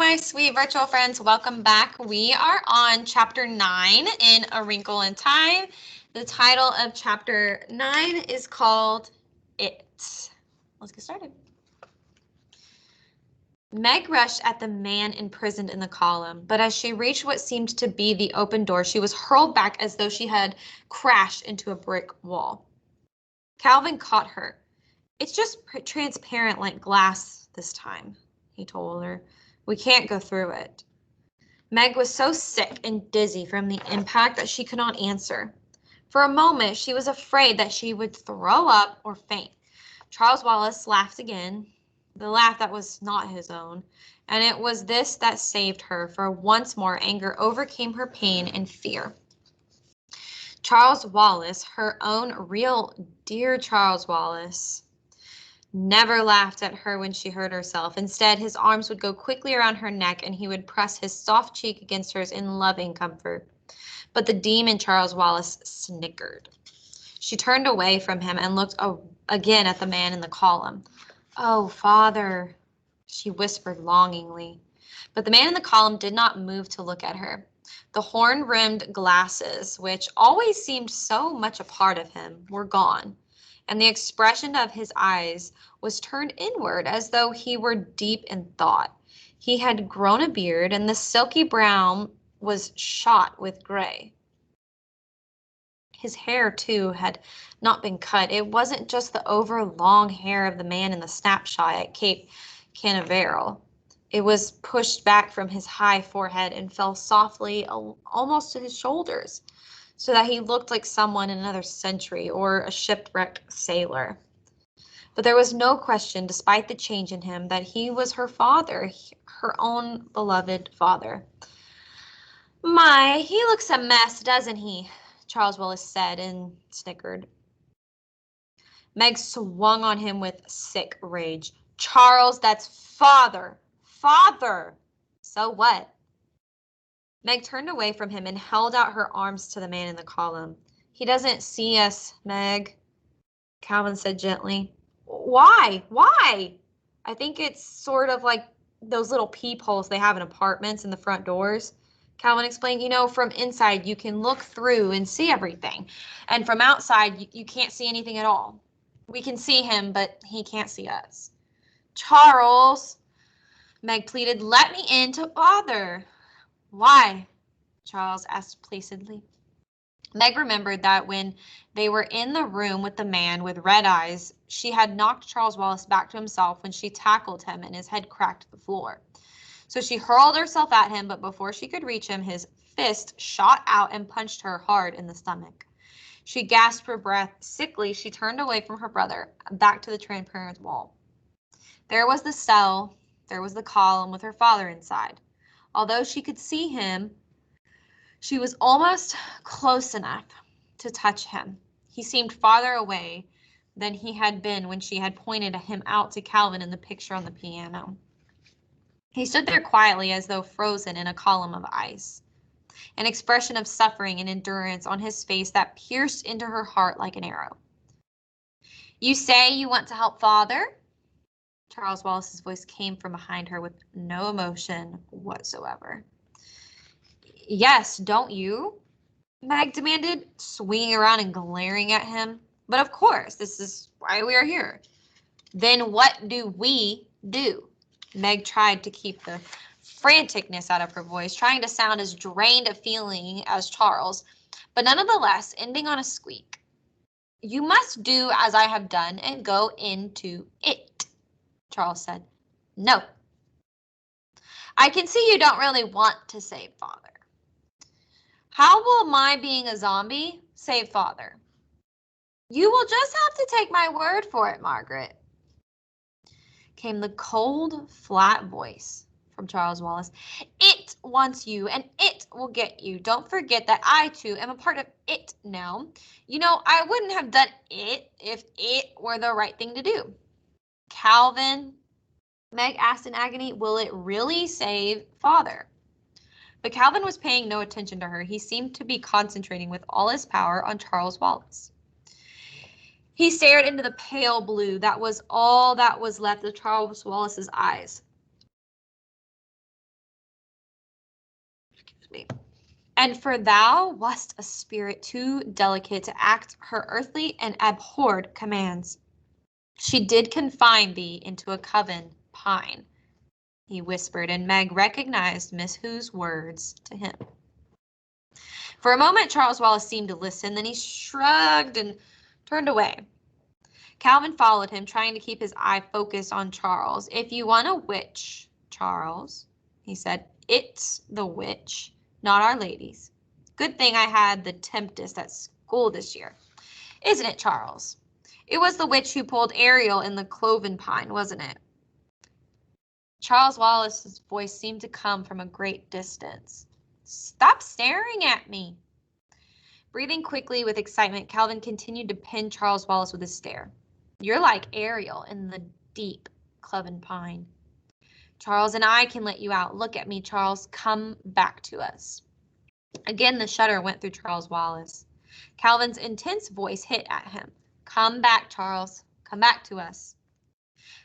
my sweet virtual friends. Welcome back. We are on chapter 9 in A Wrinkle in Time. The title of chapter 9 is called It. Let's get started. Meg rushed at the man imprisoned in the column, but as she reached what seemed to be the open door, she was hurled back as though she had crashed into a brick wall. Calvin caught her. "It's just transparent like glass this time," he told her. "We can't go through it." Meg was so sick and dizzy from the impact that she could not answer. For a moment, she was afraid that she would throw up or faint. Charles Wallace laughed again, the laugh that was not his own, and it was this that saved her, for once more anger overcame her pain and fear. Charles Wallace, her own real dear Charles Wallace, never laughed at her when she hurt herself. Instead, his arms would go quickly around her neck and he would press his soft cheek against hers in loving comfort. But the demon Charles Wallace snickered. She turned away from him and looked again at the man in the column. "Oh, Father," she whispered longingly. But the man in the column did not move to look at her. The horn-rimmed glasses, which always seemed so much a part of him, were gone, and the expression of his eyes was turned inward as though he were deep in thought. He had grown a beard, and the silky brown was shot with gray. His hair, too, had not been cut. It wasn't just the over-long hair of the man in the snapshot at Cape Canaveral. It was pushed back from his high forehead and fell softly almost to his shoulders, so that he looked like someone in another century or a shipwrecked sailor. But there was no question, despite the change in him, that he was her father, her own beloved father. "My, he looks a mess, doesn't he?" Charles Wallace said and snickered. Meg swung on him with sick rage. "Charles, that's father! Father! So what?" Meg turned away from him and held out her arms to the man in the column. "He doesn't see us, Meg," Calvin said gently. "Why? Why?" "I think it's sort of like those little peepholes they have in apartments in the front doors," Calvin explained. "You know, from inside you can look through and see everything, and from outside you can't see anything at all. We can see him, but he can't see us." "Charles," Meg pleaded, "let me in to Father." "Why?" Charles asked placidly. Meg remembered that when they were in the room with the man with red eyes, she had knocked Charles Wallace back to himself when she tackled him and his head cracked the floor. So she hurled herself at him, but before she could reach him, his fist shot out and punched her hard in the stomach. She gasped for breath. Sickly, she turned away from her brother, back to the transparent wall. There was the cell, there was the column with her father inside. Although she could see him, she was almost close enough to touch him. He seemed farther away than he had been when she had pointed him out to Calvin in the picture on the piano. He stood there quietly as though frozen in a column of ice, an expression of suffering and endurance on his face that pierced into her heart like an arrow. "You say you want to help Father?" Charles Wallace's voice came from behind her with no emotion whatsoever. "Yes, don't you?" Meg demanded, swinging around and glaring at him. "But of course, this is why we are here." "Then what do we do?" Meg tried to keep the franticness out of her voice, trying to sound as drained of feeling as Charles, but nonetheless ending on a squeak. "You must do as I have done and go into it," Charles said. "No." "I can see you don't really want to save Father." "How will my being a zombie save Father?" "You will just have to take my word for it, Margaret," came the cold, flat voice from Charles Wallace. "It wants you, and it will get you. Don't forget that I, too, am a part of it now. You know, I wouldn't have done it if it were the right thing to do." "Calvin," Meg asked in agony, "will it really save Father?" But Calvin was paying no attention to her. He seemed to be concentrating with all his power on Charles Wallace. He stared into the pale blue. That was all that was left of Charles Wallace's eyes. And for thou wast a spirit too delicate to act her earthly and abhorred commands. She did confine thee into a coven pine, he whispered, and Meg recognized Miss Who's words to him. For a moment, Charles Wallace seemed to listen, then he shrugged and turned away. Calvin followed him, trying to keep his eye focused on Charles. If you want a witch, Charles, he said, it's the witch, not Our Lady's. Good thing I had the tempest at school this year. Isn't it, Charles? It was the witch who pulled Ariel in the cloven pine, wasn't it? Charles Wallace's voice seemed to come from a great distance. Stop staring at me. Breathing quickly with excitement, Calvin continued to pin Charles Wallace with his stare. You're like Ariel in the deep cloven pine. Charles and I can let you out. Look at me, Charles. Come back to us. Again, the shudder went through Charles Wallace. Calvin's intense voice hit at him. Come back, Charles. Come back to us.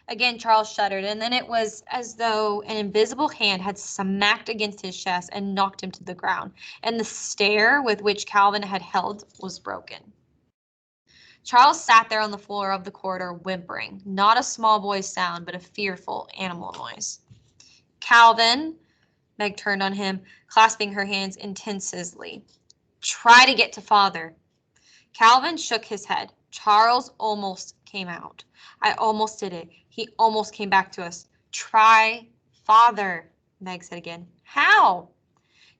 Again, Charles shuddered, and then it was as though an invisible hand had smacked against his chest and knocked him to the ground, and the stare with which Calvin had held was broken. Charles sat there on the floor of the corridor whimpering, not a small boy's sound, but a fearful animal noise. Calvin, Meg turned on him, clasping her hands intensely. Try to get to father. Calvin shook his head. Charles almost came out. I almost did it. He almost came back to us. Try father, Meg said again. How?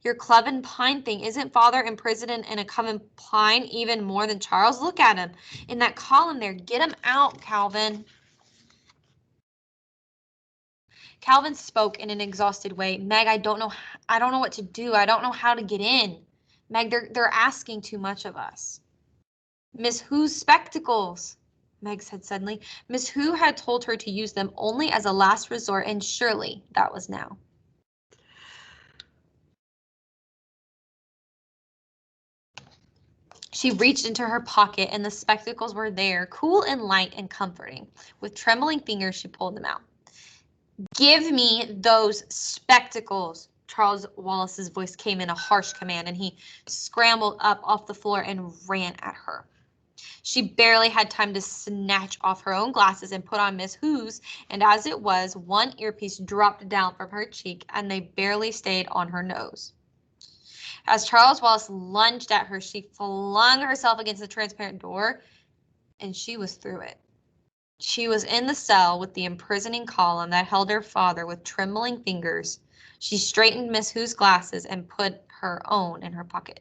Your cloven pine thing. Isn't father imprisoned in a coven pine even more than Charles? Look at him in that column there. Get him out, Calvin. Calvin spoke in an exhausted way. Meg, I don't know what to do. I don't know how to get in. Meg, they're asking too much of us. Miss Who's spectacles, Meg said suddenly. Miss Who had told her to use them only as a last resort, and surely that was now. She reached into her pocket, and the spectacles were there, cool and light and comforting. With trembling fingers, she pulled them out. Give me those spectacles. Charles Wallace's voice came in a harsh command, and he scrambled up off the floor and ran at her. She barely had time to snatch off her own glasses and put on Miss Who's, and as it was, one earpiece dropped down from her cheek, and they barely stayed on her nose. As Charles Wallace lunged at her, she flung herself against the transparent door, and she was through it. She was in the cell with the imprisoning column that held her father with trembling fingers. She straightened Miss Who's glasses and put her own in her pocket.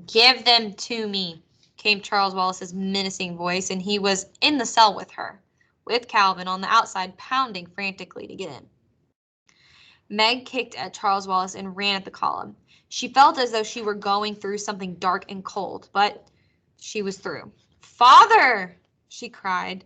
Give them to me, came Charles Wallace's menacing voice, and he was in the cell with her, with Calvin on the outside pounding frantically to get in. Meg kicked at Charles Wallace and ran at the column. She felt as though she were going through something dark and cold, but she was through. Father, she cried,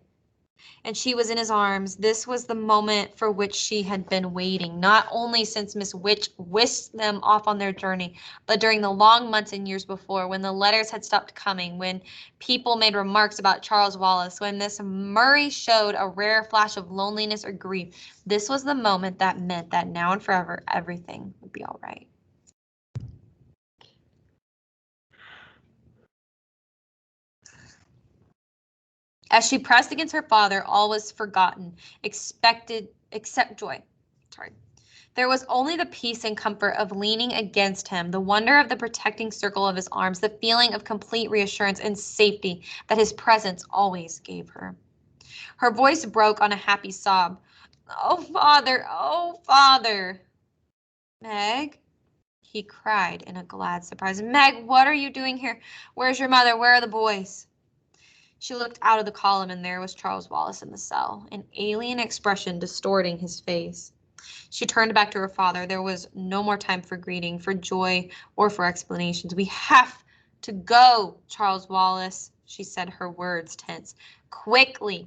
and she was in his arms. This was the moment for which she had been waiting, not only since Miss Witch whisked them off on their journey, but during the long months and years before, when the letters had stopped coming, when people made remarks about Charles Wallace, when Miss Murray showed a rare flash of loneliness or grief. This was the moment that meant that now and forever, everything would be all right. As she pressed against her father, all was forgotten, except joy. There was only the peace and comfort of leaning against him, the wonder of the protecting circle of his arms, the feeling of complete reassurance and safety that his presence always gave her. Her voice broke on a happy sob. Oh, Father, oh, Father. Meg, he cried in a glad surprise. Meg, what are you doing here? Where's your mother? Where are the boys? She looked out of the column, and there was Charles Wallace in the cell, an alien expression distorting his face. She turned back to her father. There was no more time for greeting, for joy, or for explanations. We have to go, Charles Wallace, she said, her words tense. Quickly.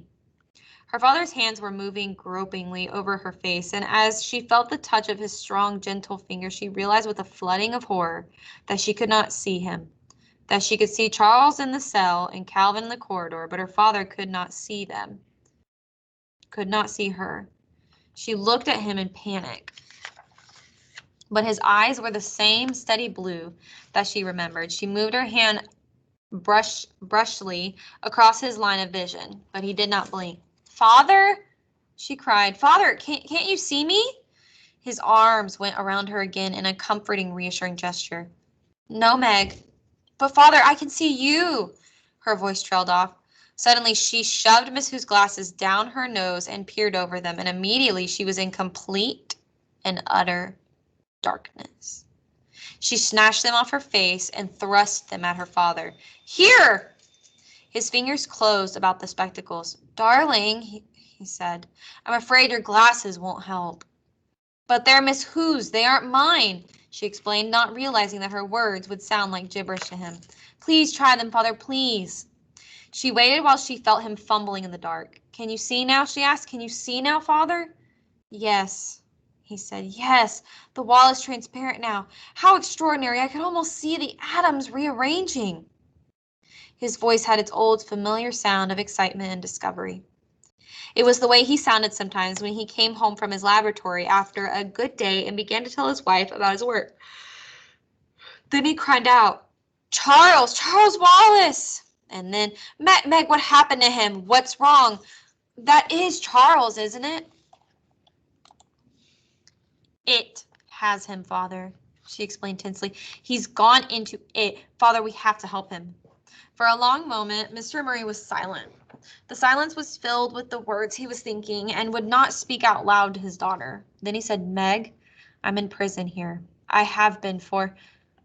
Her father's hands were moving gropingly over her face, and as she felt the touch of his strong, gentle fingers, she realized with a flooding of horror that she could not see him. That she could see Charles in the cell and Calvin in the corridor, but her father could not see them, could not see her. She looked at him in panic. but his eyes were the same steady blue that she remembered. She moved her hand brushily across his line of vision, but he did not blink. Father, she cried. Father, can't you see me? His arms went around her again in a comforting, reassuring gesture. No, Meg. But Father, I can see you. Her voice trailed off. Suddenly, she shoved Miss Who's glasses down her nose and peered over them, and immediately she was in complete and utter darkness. She snatched them off her face and thrust them at her father. Here! His fingers closed about the spectacles. Darling, he said, I'm afraid your glasses won't help. But they're Miss Who's, they aren't mine, she explained, not realizing that her words would sound like gibberish to him. Please try them, Father, please. She waited while she felt him fumbling in the dark. Can you see now, she asked. Can you see now, Father? Yes, he said. Yes, the wall is transparent now. How extraordinary. I could almost see the atoms rearranging. His voice had its old familiar sound of excitement and discovery. It was the way he sounded sometimes when he came home from his laboratory after a good day and began to tell his wife about his work. Then he cried out, Charles Wallace! And then, Meg, what happened to him? What's wrong? That is Charles, isn't it? It has him, Father, she explained tensely. He's gone into it. Father, we have to help him. For a long moment, Mr. Murray was silent. The silence was filled with the words he was thinking and would not speak out loud to his daughter. Then he said, Meg, I'm in prison here. I have been for...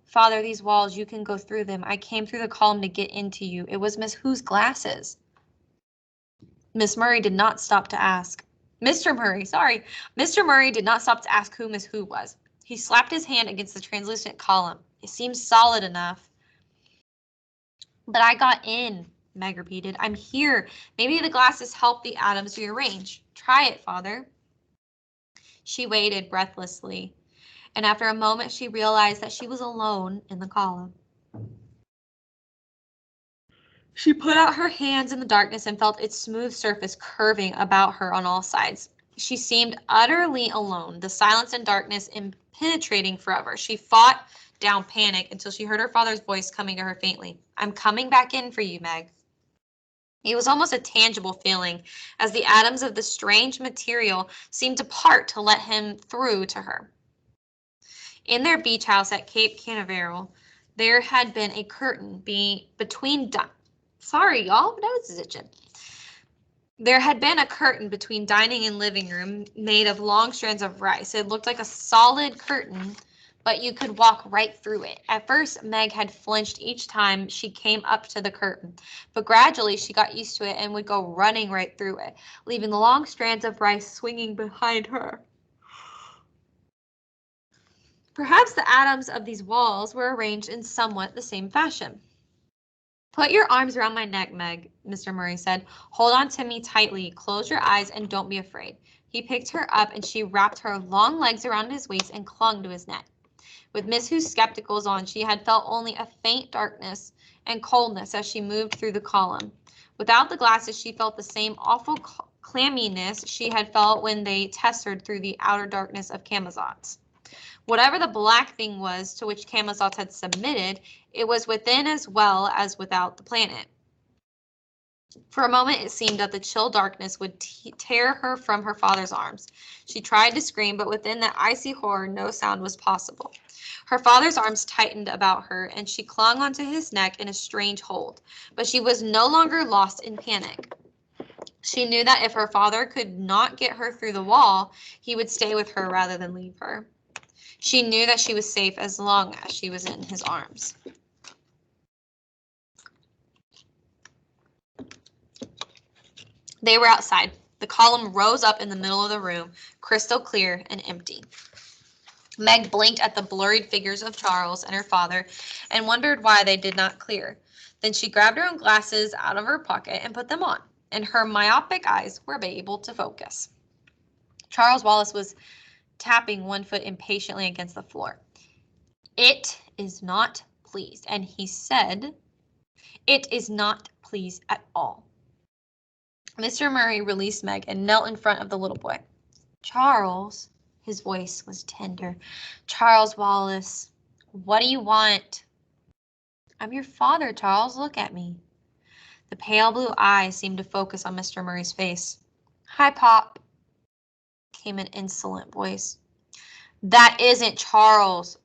Father, these walls, you can go through them. I came through the column to get into you. It was Miss Who's glasses. Miss Murray did not stop to ask. Mr. Murray did not stop to ask who Miss Who was. He slapped his hand against the translucent column. It seemed solid enough. But I got in, Meg repeated. I'm here. Maybe the glasses help the atoms rearrange. Try it, Father. She waited breathlessly, and after a moment she realized that she was alone in the column. She put out her hands in the darkness and felt its smooth surface curving about her on all sides. She seemed utterly alone, the silence and darkness impenetrating forever. She fought down panic until she heard her father's voice coming to her faintly. I'm coming back in for you, Meg. It was almost a tangible feeling, as the atoms of the strange material seemed to part to let him through to her. In their beach house at Cape Canaveral, there had been a curtain between There had been a curtain between dining and living room made of long strands of rice. It looked like a solid curtain, but you could walk right through it. At first, Meg had flinched each time she came up to the curtain, but gradually she got used to it and would go running right through it, leaving the long strands of rice swinging behind her. Perhaps the atoms of these walls were arranged in somewhat the same fashion. Put your arms around my neck, Meg, Mr. Murray said. Hold on to me tightly. Close your eyes and don't be afraid. He picked her up and she wrapped her long legs around his waist and clung to his neck. With Miss Who's spectacles on, she had felt only a faint darkness and coldness as she moved through the column. Without the glasses, she felt the same awful clamminess she had felt when they tested through the outer darkness of Camazotz. Whatever the black thing was to which Camazotz had submitted, it was within as well as without the planet. For a moment, it seemed that the chill darkness would tear her from her father's arms. She tried to scream, but within that icy horror, no sound was possible. Her father's arms tightened about her, and she clung onto his neck in a strange hold, but she was no longer lost in panic. She knew that if her father could not get her through the wall, he would stay with her rather than leave her. She knew that she was safe as long as she was in his arms. They were outside. The column rose up in the middle of the room, crystal clear and empty. Meg blinked at the blurred figures of Charles and her father and wondered why they did not clear. Then she grabbed her own glasses out of her pocket and put them on, and her myopic eyes were able to focus. Charles Wallace was tapping one foot impatiently against the floor. It is not pleased, and he said, it is not pleased at all. Mr. Murray released Meg and knelt in front of the little boy. Charles, His voice was tender. Charles Wallace, what do you want? I'm your father, Charles. Look at me. The pale blue eyes seemed to focus on Mr. Murray's face. Hi, Pop, came an insolent voice. That isn't Charles,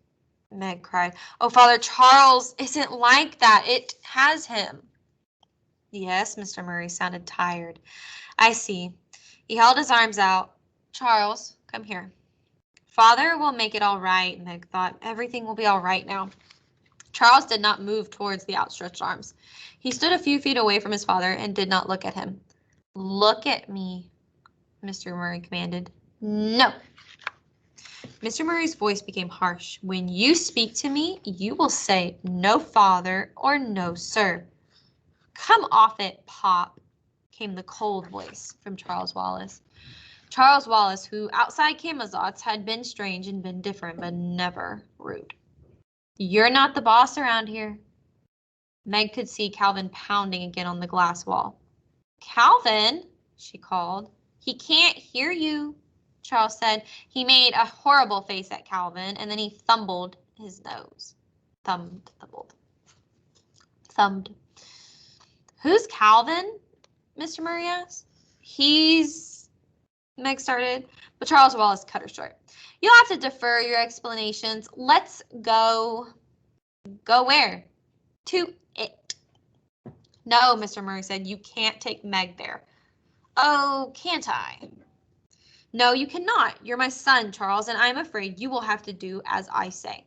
Meg cried. Oh, Father, Charles isn't like that. It has him. Yes, Mr. Murray sounded tired. I see. He held his arms out. Charles, come here. Father will make it all right, Meg thought. Everything will be all right now. Charles did not move towards the outstretched arms. He stood a few feet away from his father and did not look at him. Look at me, Mr. Murray commanded. No. Mr. Murray's voice became harsh. When you speak to me, you will say no, father, or no, sir. Come off it, Pop, came the cold voice from Charles Wallace. Charles Wallace, who outside Camazotz had been strange and been different, but never rude. You're not the boss around here. Meg could see Calvin pounding again on the glass wall. Calvin, she called. He can't hear you, Charles said. He made a horrible face at Calvin, and then he thumbed his nose. Thumbed. Who's Calvin? Mr. Murray asked. He's... Meg started, but Charles Wallace cut her short. You'll have to defer your explanations. Let's go. Go where? To it. No, Mr. Murray said, you can't take Meg there. Oh, can't I? No, you cannot. You're my son, Charles, and I'm afraid you will have to do as I say.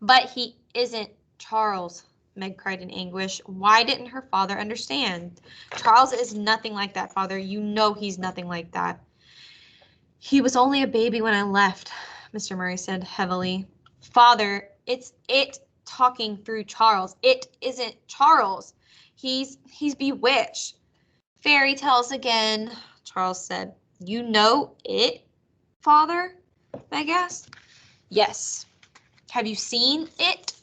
But he isn't Charles, Meg cried in anguish. Why didn't her father understand? Charles is nothing like that, Father. You know he's nothing like that. He was only a baby when I left, Mr. Murray said heavily. Father, it's it talking through Charles. It isn't Charles. He's bewitched. Fairy tales again, Charles said. You know it, Father? Meg asked. Yes. Have you seen it?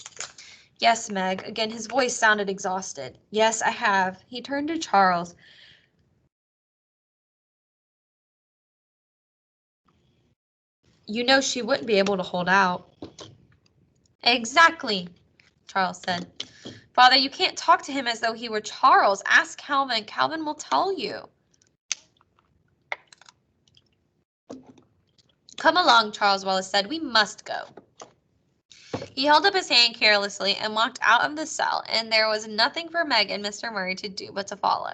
Yes, Meg. Again, his voice sounded exhausted. Yes, I have. He turned to Charles. You know she wouldn't be able to hold out. Exactly, Charles said. Father, you can't talk to him as though he were Charles. Ask Calvin. Calvin will tell you. Come along, Charles Wallace said. We must go. He held up his hand carelessly and walked out of the cell, and there was nothing for Meg and Mr. Murray to do but to follow.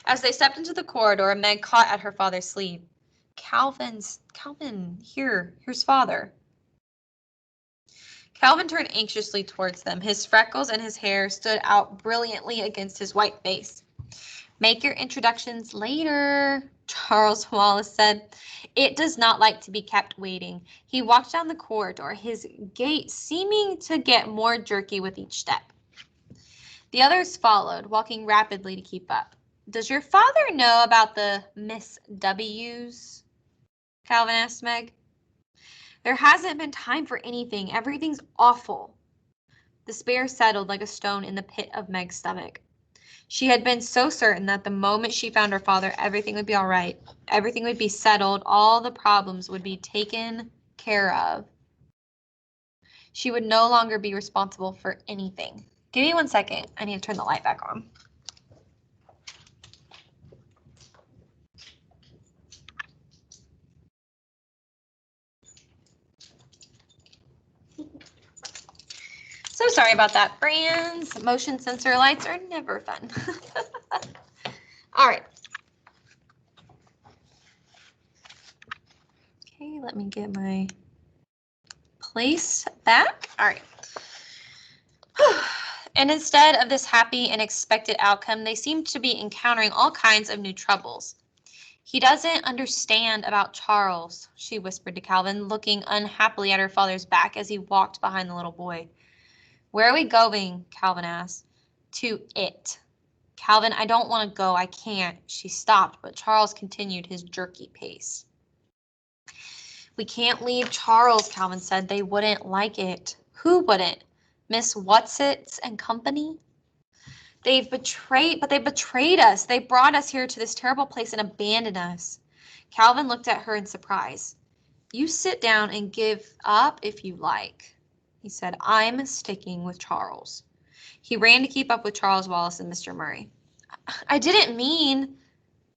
As they stepped into the corridor, Meg caught at her father's sleeve. Calvin, here's father. Calvin turned anxiously towards them. His freckles and his hair stood out brilliantly against his white face. Make your introductions later, Charles Wallace said. It does not like to be kept waiting. He walked down the corridor, his gait seeming to get more jerky with each step. The others followed, walking rapidly to keep up. Does your father know about the Miss W's? Calvin asked Meg. There hasn't been time for anything. Everything's awful. Despair settled like a stone in the pit of Meg's stomach. She had been so certain that the moment she found her father, everything would be all right. Everything would be settled. All the problems would be taken care of. She would no longer be responsible for anything. Give me 1 second. I need to turn the light back on. So sorry about that, friends. Motion sensor lights are never fun. All right. Okay, let me get my place back. All right. And instead of this happy and expected outcome, they seemed to be encountering all kinds of new troubles. He doesn't understand about Charles, she whispered to Calvin, looking unhappily at her father's back as he walked behind the little boy. Where are we going? Calvin asked. To it. Calvin, I don't want to go. I can't. She stopped, but Charles continued his jerky pace. We can't leave Charles, Calvin said. They wouldn't like it. Who wouldn't? Miss Whatsits and company? They've betrayed us. They brought us here to this terrible place and abandoned us. Calvin looked at her in surprise. You sit down and give up if you like, he said. I'm sticking with Charles. He ran to keep up with Charles Wallace and Mr. Murray. I didn't mean,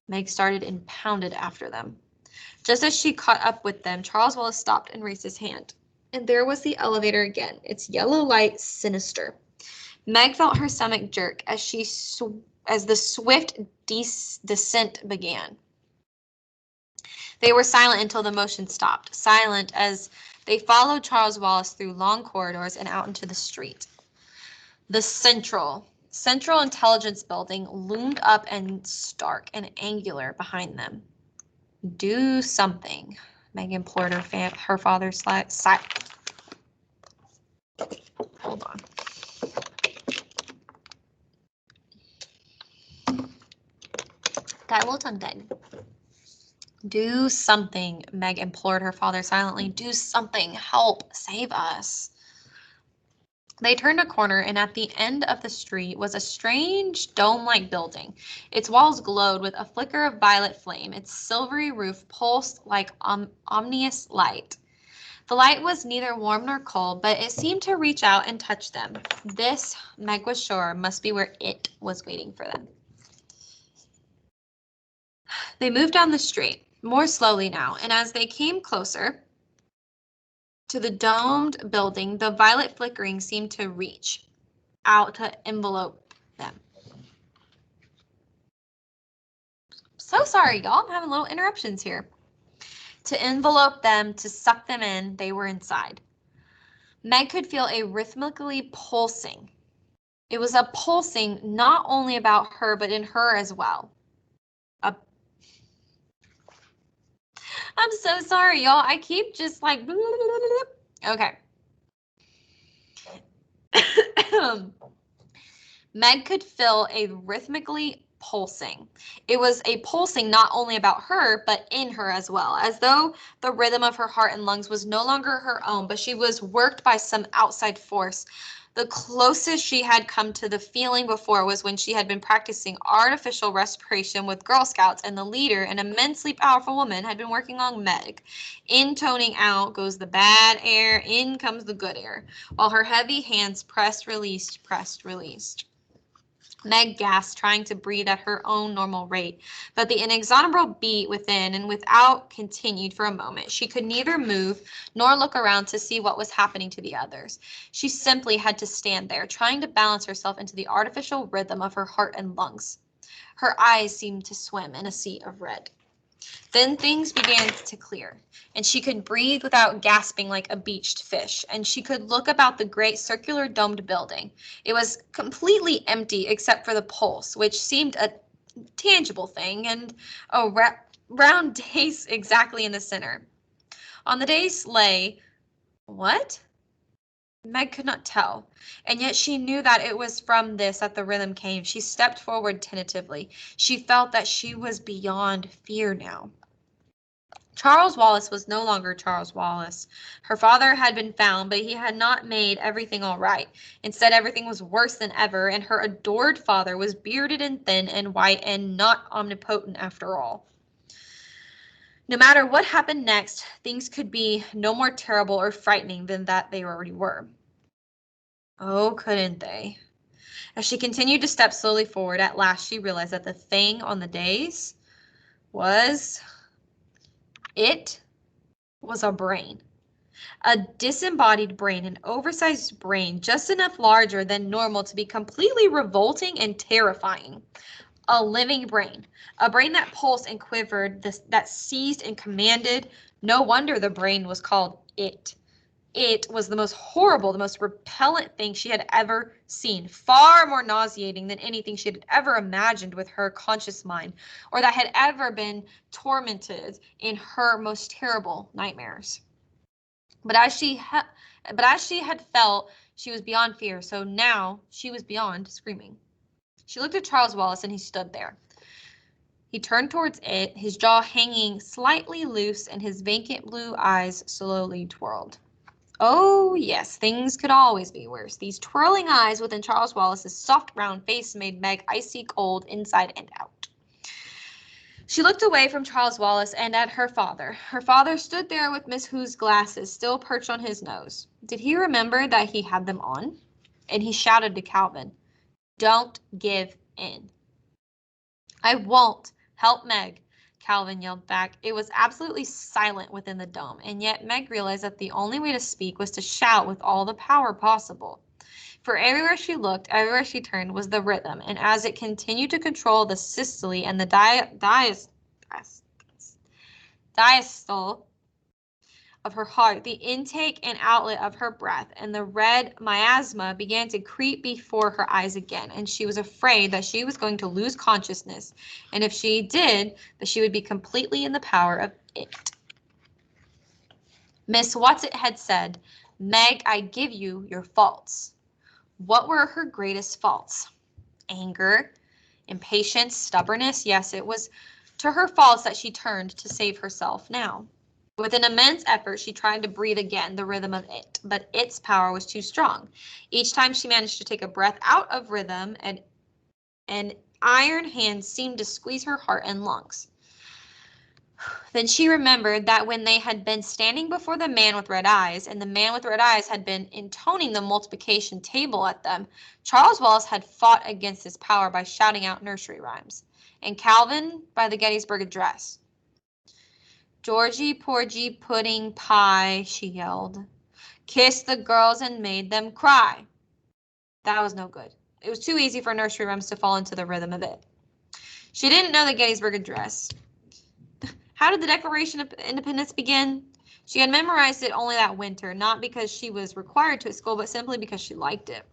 Meg started and pounded after them. Just as she caught up with them, Charles Wallace stopped and raised his hand. And there was the elevator again, its yellow light sinister. Meg felt her stomach jerk as the swift descent began. They were silent until the motion stopped, silent as they followed Charles Wallace through long corridors and out into the street. The Central Intelligence Building loomed up and stark and angular behind them. Do something, Meg implored her father. Hold on. Got a little tongue-tied. Do something, Meg implored her father silently. Do something. Help. Save us. They turned a corner, and at the end of the street was a strange dome-like building. Its walls glowed with a flicker of violet flame. Its silvery roof pulsed like ominous light. The light was neither warm nor cold, but it seemed to reach out and touch them. This, Meg was sure, must be where it was waiting for them. They moved down the street, more slowly now, and as they came closer to the domed building, the violet flickering seemed to reach out to envelope them. So sorry, y'all. I'm having little interruptions here. To envelope them, to suck them in, they were inside. Meg could feel a rhythmically pulsing. It was a pulsing not only about her, but in her as well. I'm so sorry, y'all. I keep just like, okay. Meg could feel a rhythmically pulsing. It was a pulsing not only about her, but in her as well, as though the rhythm of her heart and lungs was no longer her own, but she was worked by some outside force. The closest she had come to the feeling before was when she had been practicing artificial respiration with Girl Scouts, and the leader, an immensely powerful woman, had been working on Meg. Intoning out goes the bad air, in comes the good air, while her heavy hands pressed, released, pressed, released. Meg gasped, trying to breathe at her own normal rate, but the inexorable beat within and without continued for a moment. She could neither move nor look around to see what was happening to the others. She simply had to stand there, trying to balance herself into the artificial rhythm of her heart and lungs. Her eyes seemed to swim in a sea of red. Then things began to clear, and she could breathe without gasping like a beached fish, and she could look about the great circular domed building. It was completely empty except for the pulse, which seemed a tangible thing, and a round dais exactly in the center. On the dais lay, what? Meg could not tell, and yet she knew that it was from this that the rhythm came. She stepped forward tentatively. She felt that she was beyond fear now. Charles Wallace was no longer Charles Wallace. Her father had been found, but he had not made everything all right. Instead, everything was worse than ever, and her adored father was bearded and thin and white and not omnipotent after all. No matter what happened next, things could be no more terrible or frightening than that they already were. Oh, couldn't they? As she continued to step slowly forward, at last she realized that the thing on the dais was a brain. A disembodied brain, an oversized brain, just enough larger than normal to be completely revolting and terrifying. A living brain, a brain that pulsed and quivered, that seized and commanded. No wonder the brain was called it. It was the most horrible, the most repellent thing she had ever seen, far more nauseating than anything she had ever imagined with her conscious mind, or that had ever been tormented in her most terrible nightmares. But as she had felt, she was beyond fear, so now she was beyond screaming. She looked at Charles Wallace, and he stood there. He turned towards it, his jaw hanging slightly loose, and his vacant blue eyes slowly twirled. Oh, yes, things could always be worse. These twirling eyes within Charles Wallace's soft, round face made Meg icy cold inside and out. She looked away from Charles Wallace and at her father. Her father stood there with Miss Who's glasses still perched on his nose. Did he remember that he had them on? And he shouted to Calvin, "Don't give in." "I won't. Help Meg," Calvin yelled back. It was absolutely silent within the dome, and yet Meg realized that the only way to speak was to shout with all the power possible. For everywhere she looked, everywhere she turned, was the rhythm, and as it continued to control the systole and the diastole of her heart, the intake and outlet of her breath, and the red miasma began to creep before her eyes again, and she was afraid that she was going to lose consciousness, and if she did, that she would be completely in the power of it. Miss Watson had said, "Meg, I give you your faults." What were her greatest faults? Anger, impatience, stubbornness? Yes, it was to her faults that she turned to save herself now. With an immense effort, she tried to breathe again the rhythm of it, but its power was too strong. Each time she managed to take a breath out of rhythm, an iron hand seemed to squeeze her heart and lungs. Then she remembered that when they had been standing before the man with red eyes, and the man with red eyes had been intoning the multiplication table at them, Charles Wallace had fought against his power by shouting out nursery rhymes, and Calvin by the Gettysburg Address. "Georgie Porgy Pudding Pie," she yelled, "kissed the girls and made them cry." That was no good. It was too easy for nursery rhymes to fall into the rhythm of it. She didn't know the Gettysburg Address. How did the Declaration of Independence begin? She had memorized it only that winter, not because she was required to at school, but simply because she liked it.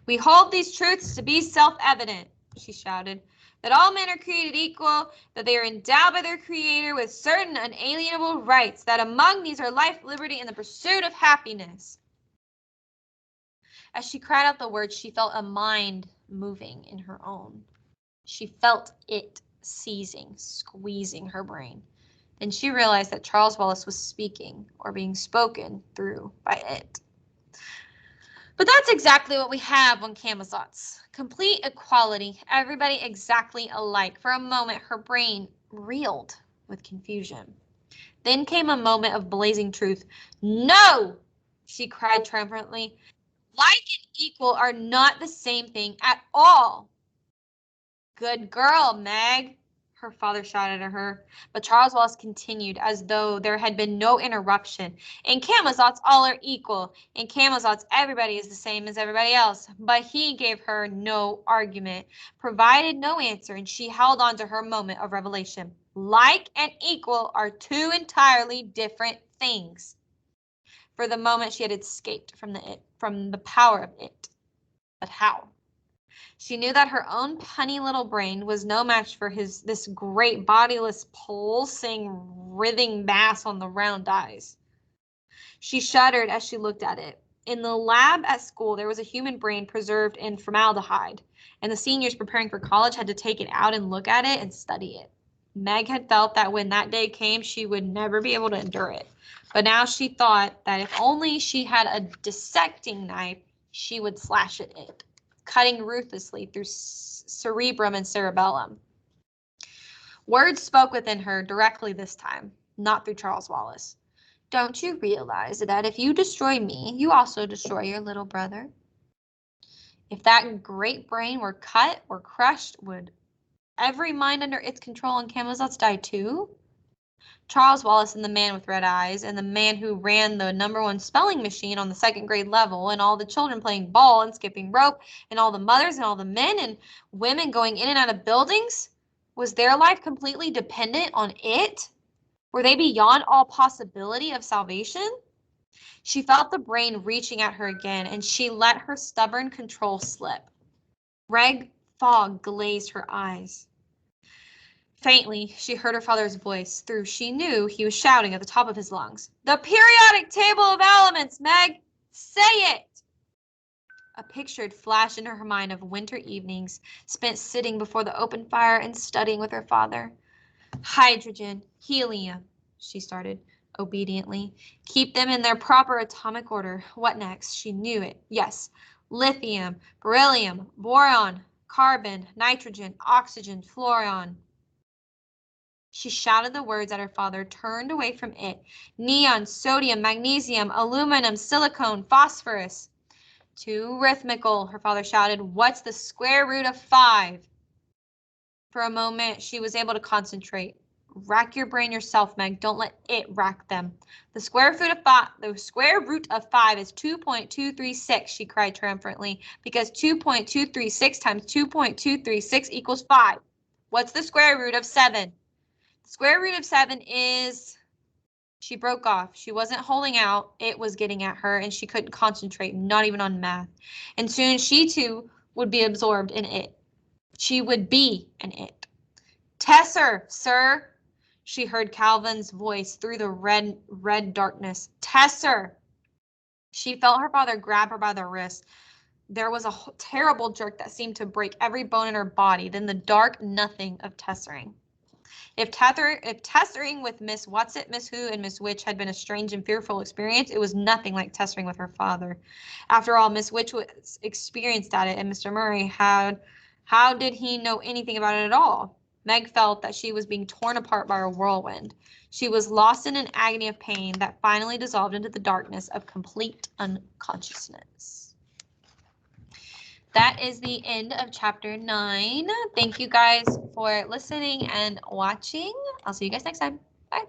"We hold these truths to be self-evident," she shouted, "that all men are created equal, that they are endowed by their Creator with certain unalienable rights, that among these are life, liberty, and the pursuit of happiness." As she cried out the words, she felt a mind moving in her own. She felt it seizing, squeezing her brain. Then she realized that Charles Wallace was speaking, or being spoken through by it. But that's exactly what we have on Camazotz. Complete equality, everybody exactly alike. For a moment, her brain reeled with confusion. Then came a moment of blazing truth. "No!" she cried triumphantly. "Like and equal are not the same thing at all." "Good girl, Meg," her father shouted at her. But Charles Wallace continued as though there had been no interruption. "In Camazotz, all are equal. In Camazotz, everybody is the same as everybody else." But he gave her no argument, provided no answer, and she held on to her moment of revelation. Like and equal are two entirely different things. For the moment, she had escaped from the power of it. But how? She knew that her own punny little brain was no match for this great bodiless, pulsing, writhing mass on the round eyes. She shuddered as she looked at it. In the lab at school, there was a human brain preserved in formaldehyde, and the seniors preparing for college had to take it out and look at it and study it. Meg had felt that when that day came, she would never be able to endure it. But now she thought that if only she had a dissecting knife, she would slash at it, cutting ruthlessly through cerebrum and cerebellum. Words spoke within her directly this time, not through Charles Wallace. "Don't you realize that if you destroy me, you also destroy your little brother? If that great brain were cut or crushed, would every mind under its control in Camazotz die too? Charles Wallace and the man with red eyes, and the man who ran the #1 spelling machine on the second grade level, and all the children playing ball and skipping rope, and all the mothers and all the men and women going in and out of buildings, was their life completely dependent on it? Were they beyond all possibility of salvation?" She felt the brain reaching at her again, and she let her stubborn control slip. Red fog glazed her eyes. Faintly, she heard her father's voice through she knew he was shouting at the top of his lungs. "The periodic table of elements, Meg! Say it!" A picture had flashed into her mind of winter evenings spent sitting before the open fire and studying with her father. "Hydrogen, helium," she started obediently. "Keep them in their proper atomic order. What next?" She knew it. Yes. Lithium, beryllium, boron, carbon, nitrogen, oxygen, fluorine. She shouted the words at her father, turned away from it. Neon, sodium, magnesium, aluminum, silicone, phosphorus. Too rhythmical, her father shouted. What's the square root of 5? For a moment, she was able to concentrate. Rack your brain yourself, Meg. Don't let it rack them. The square root of 5 is 2.236, she cried triumphantly, because 2.236 times 2.236 equals 5. What's the square root of 7? The square root of 7 is... She broke off. She wasn't holding out. It was getting at her, and she couldn't concentrate, not even on math. And soon she, too, would be absorbed in it. She would be an it. Tesser, sir, she heard Calvin's voice through the red darkness. Tesser. She felt her father grab her by the wrist. There was a terrible jerk that seemed to break every bone in her body, then the dark nothing of tessering. If tessering with Miss Whatsit, Miss Who, and Miss Witch had been a strange and fearful experience, it was nothing like tessering with her father. After all, Miss Witch was experienced at it, and Mr. Murray how did he know anything about it at all? Meg felt that she was being torn apart by a whirlwind. She was lost in an agony of pain that finally dissolved into the darkness of complete unconsciousness. That is the end of chapter 9. Thank you guys for listening and watching. I'll see you guys next time. Bye.